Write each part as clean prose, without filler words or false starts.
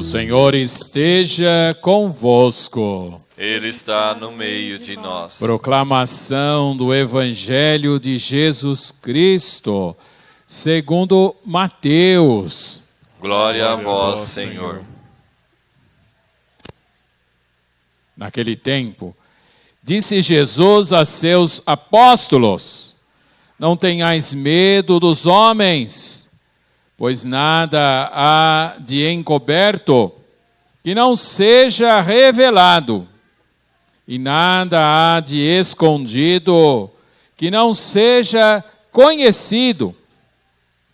Senhor esteja convosco. Ele está no meio de nós. Proclamação do Evangelho de Jesus Cristo, segundo Mateus. Glória a vós, Senhor. Naquele tempo, disse Jesus a seus apóstolos: não tenhais medo dos homens, pois nada há de encoberto que não seja revelado, e nada há de escondido que não seja conhecido.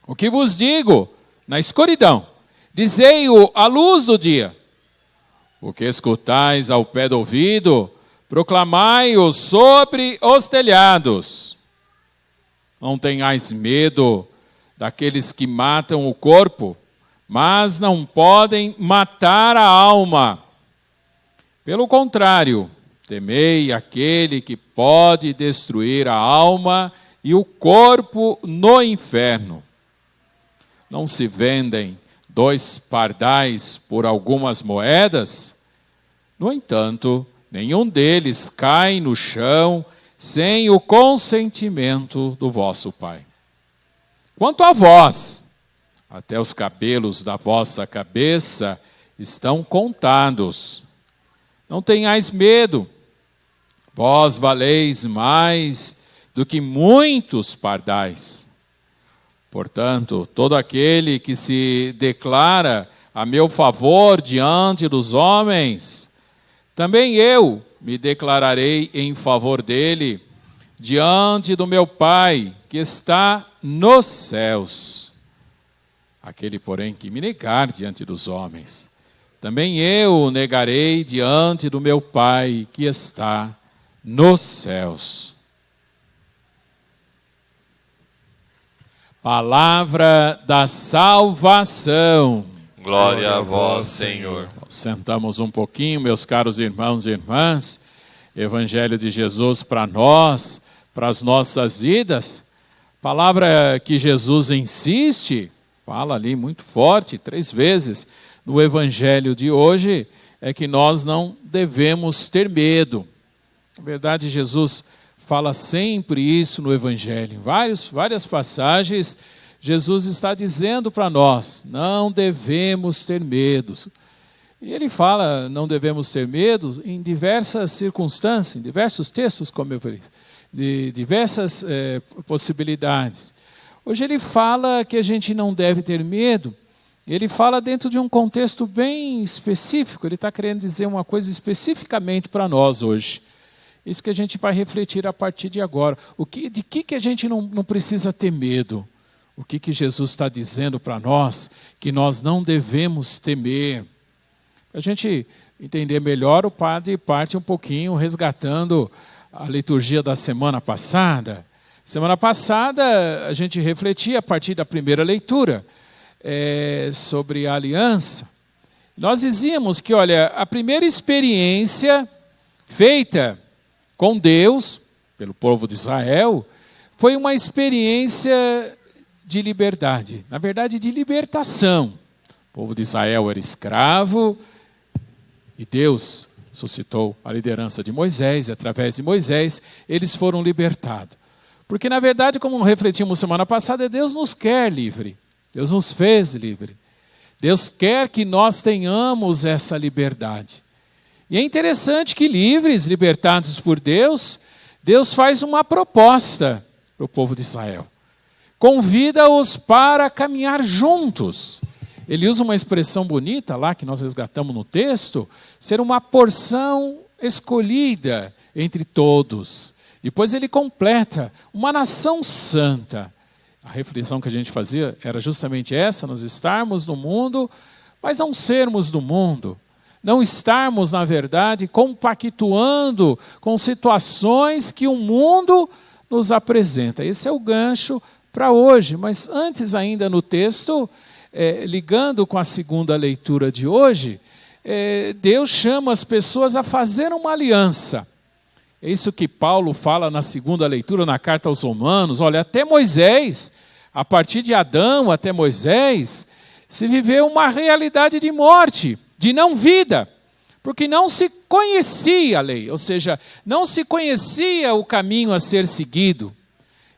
O que vos digo na escuridão, dizei-o à luz do dia. O que escutais ao pé do ouvido, proclamai-o sobre os telhados. Não tenhais medo daqueles que matam o corpo, mas não podem matar a alma. Pelo contrário, temei aquele que pode destruir a alma e o corpo no inferno. Não se vendem 2 pardais por algumas moedas? No entanto, nenhum deles cai no chão sem o consentimento do vosso Pai. Quanto a vós, até os cabelos da vossa cabeça estão contados. Não tenhais medo, vós valeis mais do que muitos pardais. Portanto, todo aquele que se declara a meu favor diante dos homens, também eu me declararei em favor dele diante do meu Pai que está nos céus. Aquele, porém, que me negar diante dos homens, também eu o negarei diante do meu Pai que está nos céus. Palavra da salvação. Glória a vós, Senhor. Sentamos um pouquinho, meus caros irmãos e irmãs. Evangelho de Jesus para nós, para as nossas vidas. Palavra que Jesus insiste, fala ali muito forte, 3 vezes no Evangelho de hoje, é que nós não devemos ter medo. Na verdade, Jesus fala sempre isso no Evangelho. Em várias passagens, Jesus está dizendo para nós, não devemos ter medo. E ele fala, não devemos ter medo em diversas circunstâncias, em diversos textos, como eu falei, de diversas possibilidades. Hoje ele fala que a gente não deve ter medo, ele fala dentro de um contexto bem específico, ele está querendo dizer uma coisa especificamente para nós hoje. Isso que a gente vai refletir a partir de agora. De que a gente não precisa ter medo? O que Jesus está dizendo para nós que nós não devemos temer? Para a gente entender melhor, o padre parte um pouquinho resgatando a liturgia da semana passada. Semana passada a gente refletia a partir da primeira leitura sobre a aliança. Nós dizíamos que, olha, a primeira experiência feita com Deus, pelo povo de Israel, foi uma experiência de liberdade, na verdade de libertação. O povo de Israel era escravo e Deus suscitou a liderança de Moisés, e através de Moisés eles foram libertados. Porque na verdade, como refletimos semana passada, Deus nos quer livre, Deus nos fez livre. Deus quer que nós tenhamos essa liberdade. E é interessante que livres, libertados por Deus, Deus faz uma proposta para o povo de Israel. Convida-os para caminhar juntos. Ele usa uma expressão bonita lá, que nós resgatamos no texto, ser uma porção escolhida entre todos. Depois ele completa, uma nação santa. A reflexão que a gente fazia era justamente essa, nós estarmos no mundo, mas não sermos do mundo. Não estarmos, na verdade, compactuando com situações que o mundo nos apresenta. Esse é o gancho para hoje, mas antes ainda no texto, ligando com a segunda leitura de hoje, Deus chama as pessoas a fazer uma aliança. É isso que Paulo fala na segunda leitura, na carta aos Romanos. Olha, até Moisés, a partir de Adão até Moisés, se viveu uma realidade de morte, de não vida, porque não se conhecia a lei, ou seja, não se conhecia o caminho a ser seguido.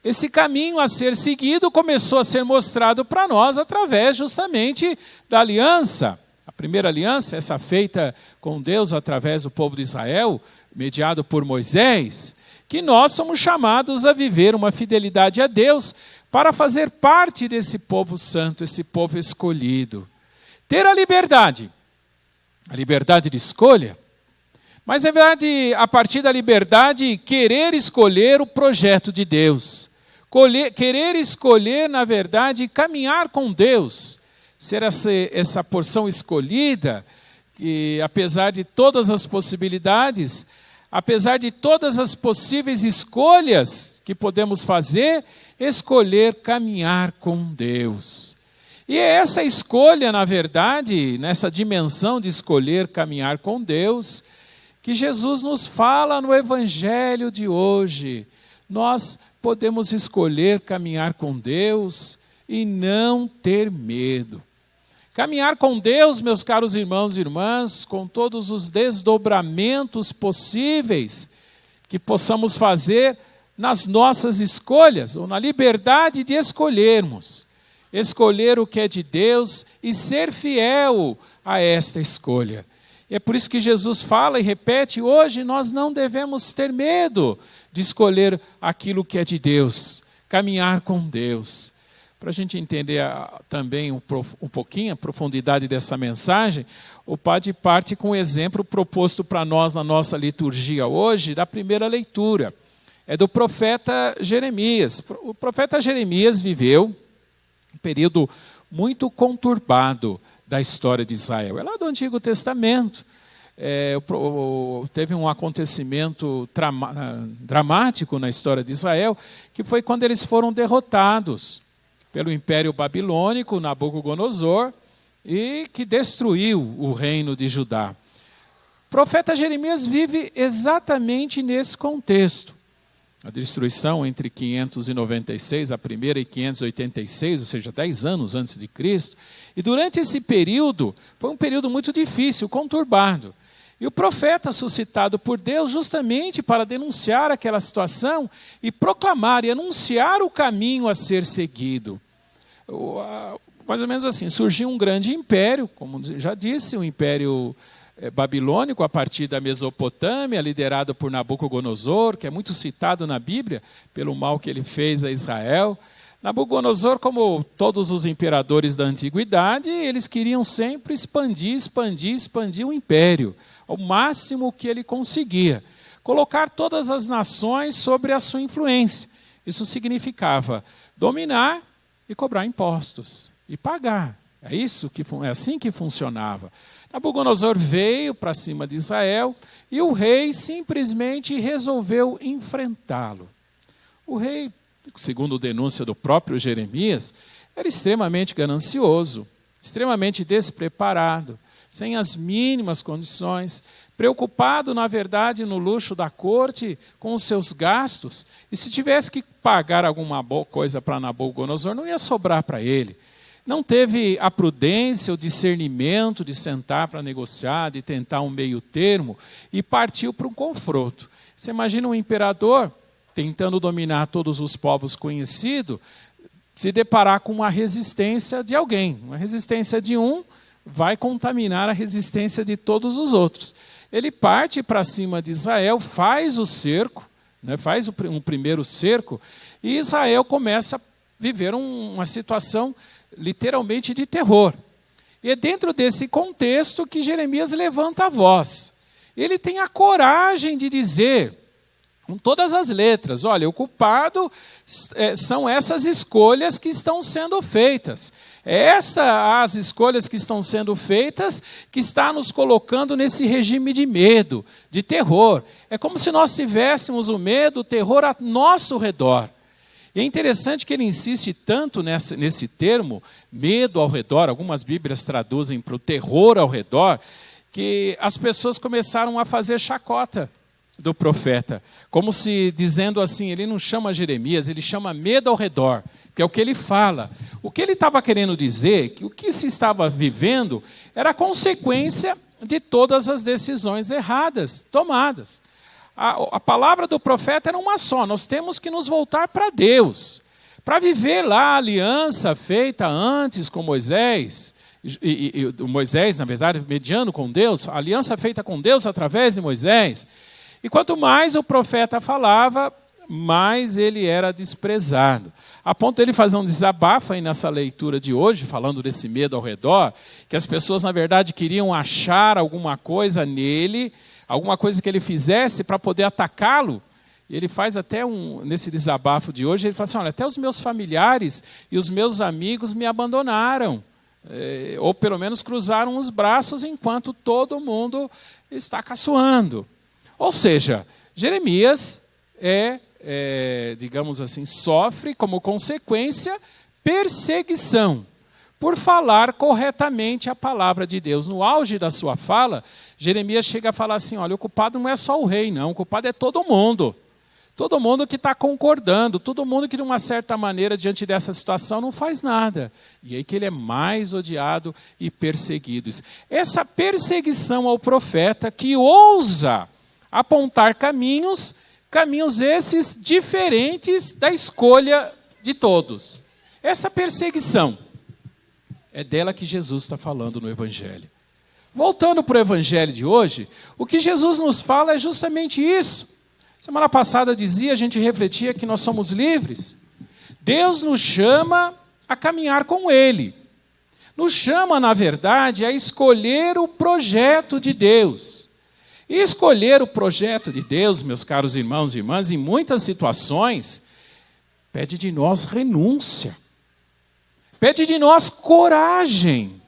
Esse caminho a ser seguido começou a ser mostrado para nós através justamente da aliança. A primeira aliança, essa feita com Deus através do povo de Israel, mediado por Moisés, que nós somos chamados a viver uma fidelidade a Deus para fazer parte desse povo santo, esse povo escolhido. Ter a liberdade de escolha, mas na verdade, a partir da liberdade, querer escolher o projeto de Deus. Querer escolher, na verdade, caminhar com Deus, ser essa porção escolhida, que apesar de todas as possibilidades, apesar de todas as possíveis escolhas que podemos fazer, escolher caminhar com Deus. E é essa escolha, na verdade, nessa dimensão de escolher caminhar com Deus, que Jesus nos fala no Evangelho de hoje. Nós podemos escolher caminhar com Deus e não ter medo. Caminhar com Deus, meus caros irmãos e irmãs, com todos os desdobramentos possíveis que possamos fazer nas nossas escolhas, ou na liberdade de escolhermos. Escolher o que é de Deus e ser fiel a esta escolha. E é por isso que Jesus fala e repete, hoje nós não devemos ter medo de escolher aquilo que é de Deus, caminhar com Deus. Para a gente entender também um pouquinho a profundidade dessa mensagem, o Padre parte com o exemplo proposto para nós na nossa liturgia hoje, da primeira leitura. É do profeta Jeremias. O profeta Jeremias viveu um período muito conturbado da história de Israel. É lá do Antigo Testamento. Teve um acontecimento dramático na história de Israel, que foi quando eles foram derrotados pelo Império Babilônico, Nabucodonosor, e que destruiu o reino de Judá. O profeta Jeremias vive exatamente nesse contexto. A destruição entre 596, a primeira, e 586, ou seja, 10 anos antes de Cristo. E durante esse período, foi um período muito difícil, conturbado. E o profeta suscitado por Deus justamente para denunciar aquela situação e proclamar e anunciar o caminho a ser seguido. Mais ou menos assim, surgiu um grande império, como já disse, o Império Babilônico, a partir da Mesopotâmia, liderado por Nabucodonosor, que é muito citado na Bíblia pelo mal que ele fez a Israel. Nabucodonosor, como todos os imperadores da antiguidade, eles queriam sempre expandir o império, ao máximo que ele conseguia. Colocar todas as nações sobre a sua influência. Isso significava dominar e cobrar impostos, e pagar. É assim que funcionava. Nabucodonosor veio para cima de Israel e o rei simplesmente resolveu enfrentá-lo. O rei, segundo denúncia do próprio Jeremias, era extremamente ganancioso, extremamente despreparado, sem as mínimas condições, preocupado, na verdade, no luxo da corte, com os seus gastos, e se tivesse que pagar alguma coisa para Nabucodonosor, não ia sobrar para ele. Não teve a prudência, o discernimento de sentar para negociar, de tentar um meio termo, e partiu para um confronto. Você imagina um imperador tentando dominar todos os povos conhecidos, se deparar com uma resistência de alguém. Uma resistência de um vai contaminar a resistência de todos os outros. Ele parte para cima de Israel, faz o cerco, faz um primeiro cerco, e Israel começa a viver uma situação literalmente de terror. E é dentro desse contexto que Jeremias levanta a voz. Ele tem a coragem de dizer, com todas as letras, olha, o culpado são essas escolhas que estão sendo feitas. As escolhas que estão sendo feitas que está nos colocando nesse regime de medo, de terror. É como se nós tivéssemos o medo, o terror a nosso redor. E é interessante que ele insiste tanto nesse termo, medo ao redor, algumas Bíblias traduzem para o terror ao redor, que as pessoas começaram a fazer chacota do profeta, como se dizendo assim, ele não chama Jeremias, ele chama medo ao redor, que é o que ele fala. O que ele estava querendo dizer, que o que se estava vivendo era consequência de todas as decisões erradas tomadas. A palavra do profeta era uma só: nós temos que nos voltar para Deus, para viver lá a aliança feita antes com Moisés, e Moisés, na verdade, mediando com Deus, a aliança feita com Deus através de Moisés. E quanto mais o profeta falava, mais ele era desprezado. A ponto de ele fazer um desabafo aí nessa leitura de hoje, falando desse medo ao redor, que as pessoas, na verdade, queriam achar alguma coisa nele, alguma coisa que ele fizesse para poder atacá-lo. E ele faz até nesse desabafo de hoje, ele fala assim: olha, até os meus familiares e os meus amigos me abandonaram, ou pelo menos cruzaram os braços enquanto todo mundo está caçoando. Ou seja, Jeremias digamos assim, sofre como consequência perseguição por falar corretamente a palavra de Deus. No auge da sua fala, Jeremias chega a falar assim: olha, o culpado não é só o rei, não, o culpado é todo mundo. Todo mundo que está concordando, todo mundo que de uma certa maneira, diante dessa situação, não faz nada. E aí que ele é mais odiado e perseguido. Essa perseguição ao profeta que ousa apontar caminhos esses diferentes da escolha de todos. Essa perseguição é dela que Jesus está falando no Evangelho. Voltando para o Evangelho de hoje, o que Jesus nos fala é justamente isso. Semana passada a gente refletia que nós somos livres. Deus nos chama a caminhar com Ele. Nos chama, na verdade, a escolher o projeto de Deus. E escolher o projeto de Deus, meus caros irmãos e irmãs, em muitas situações, pede de nós renúncia. Pede de nós coragem.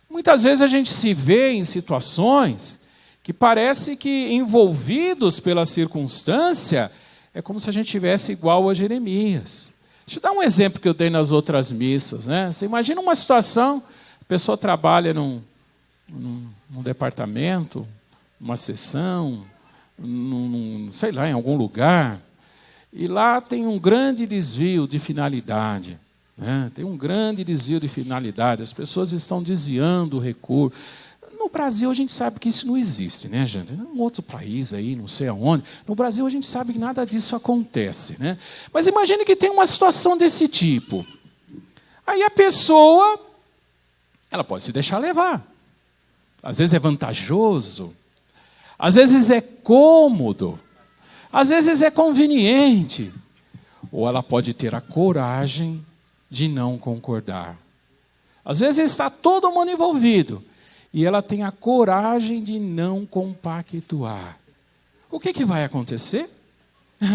Muitas vezes a gente se vê em situações que parece que, envolvidos pela circunstância, é como se a gente estivesse igual a Jeremias. Deixa eu dar um exemplo que eu dei nas outras missas, né? Você imagina uma situação, a pessoa trabalha num departamento, numa sessão, sei lá, em algum lugar, e lá tem um grande desvio de finalidade. Tem um grande desvio de finalidade, as pessoas estão desviando o recurso. No Brasil a gente sabe que isso não existe, né, gente? Em outro país aí, não sei aonde. No Brasil a gente sabe que nada disso acontece, né? Mas imagine que tem uma situação desse tipo. Aí a pessoa, ela pode se deixar levar. Às vezes é vantajoso, às vezes é cômodo, às vezes é conveniente. Ou ela pode ter a coragem de não concordar. Às vezes está todo mundo envolvido e ela tem a coragem de não compactuar. O que vai acontecer?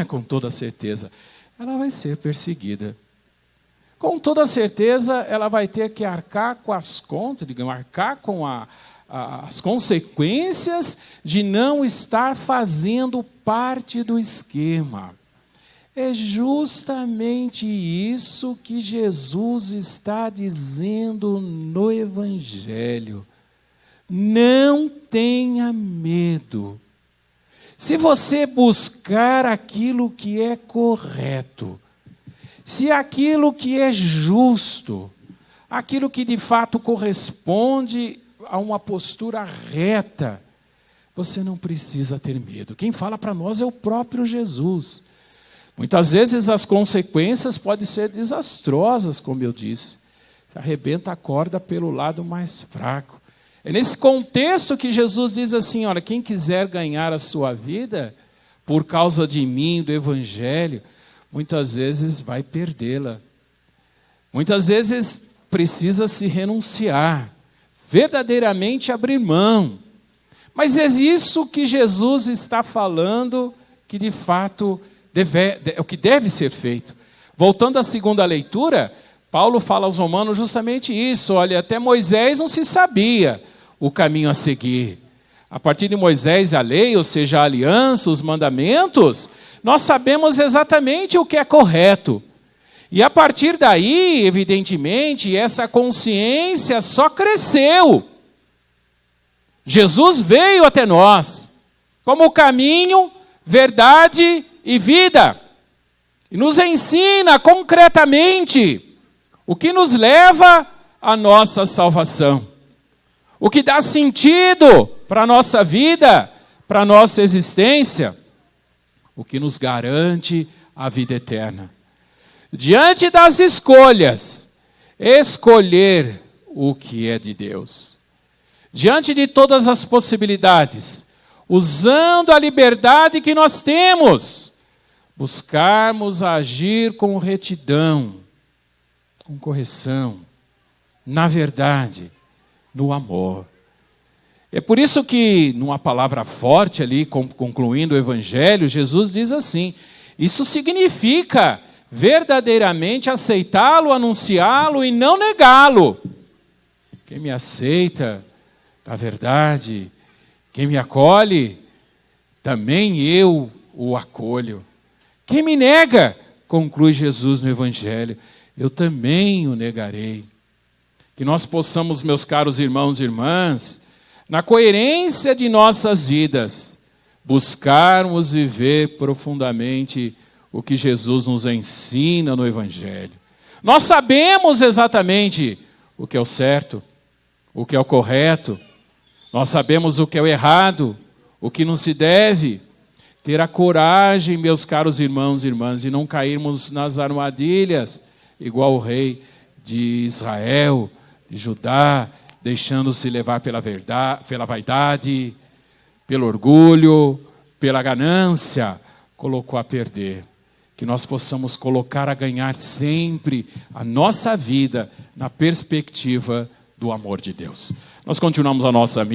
Com toda certeza, ela vai ser perseguida. Com toda certeza, ela vai ter que arcar com as contas, arcar com as consequências de não estar fazendo parte do esquema. É justamente isso que Jesus está dizendo no Evangelho. Não tenha medo. Se você buscar aquilo que é correto, se aquilo que é justo, aquilo que de fato corresponde a uma postura reta, você não precisa ter medo. Quem fala para nós é o próprio Jesus. Muitas vezes as consequências podem ser desastrosas, como eu disse. Arrebenta a corda pelo lado mais fraco. É nesse contexto que Jesus diz assim: olha, quem quiser ganhar a sua vida por causa de mim, do Evangelho, muitas vezes vai perdê-la. Muitas vezes precisa se renunciar, verdadeiramente abrir mão. Mas é isso que Jesus está falando, que de fato é o que deve ser feito. Voltando à segunda leitura, Paulo fala aos Romanos justamente isso. Olha, até Moisés não se sabia o caminho a seguir. A partir de Moisés, a lei, ou seja, a aliança, os mandamentos, nós sabemos exatamente o que é correto. E a partir daí, evidentemente, essa consciência só cresceu. Jesus veio até nós como o caminho, verdade e vida. e nos ensina concretamente o que nos leva à nossa salvação, o que dá sentido para a nossa vida, para a nossa existência, o que nos garante a vida eterna. Diante das escolhas, escolher o que é de Deus. Diante de todas as possibilidades, usando a liberdade que nós temos, buscarmos agir com retidão, com correção, na verdade, no amor. É por isso que, numa palavra forte ali, concluindo o Evangelho, Jesus diz assim: isso significa verdadeiramente aceitá-lo, anunciá-lo e não negá-lo. Quem me aceita, na verdade, quem me acolhe, também eu o acolho. Quem me nega, conclui Jesus no Evangelho, eu também o negarei. Que nós possamos, meus caros irmãos e irmãs, na coerência de nossas vidas, buscarmos viver profundamente o que Jesus nos ensina no Evangelho. Nós sabemos exatamente o que é o certo, o que é o correto, nós sabemos o que é o errado, o que não se deve. Ter a coragem, meus caros irmãos e irmãs, de não cairmos nas armadilhas, igual o rei de Israel, de Judá, deixando-se levar pela vaidade, pelo orgulho, pela ganância, colocou a perder. Que nós possamos colocar a ganhar sempre a nossa vida na perspectiva do amor de Deus. Nós continuamos a nossa missa.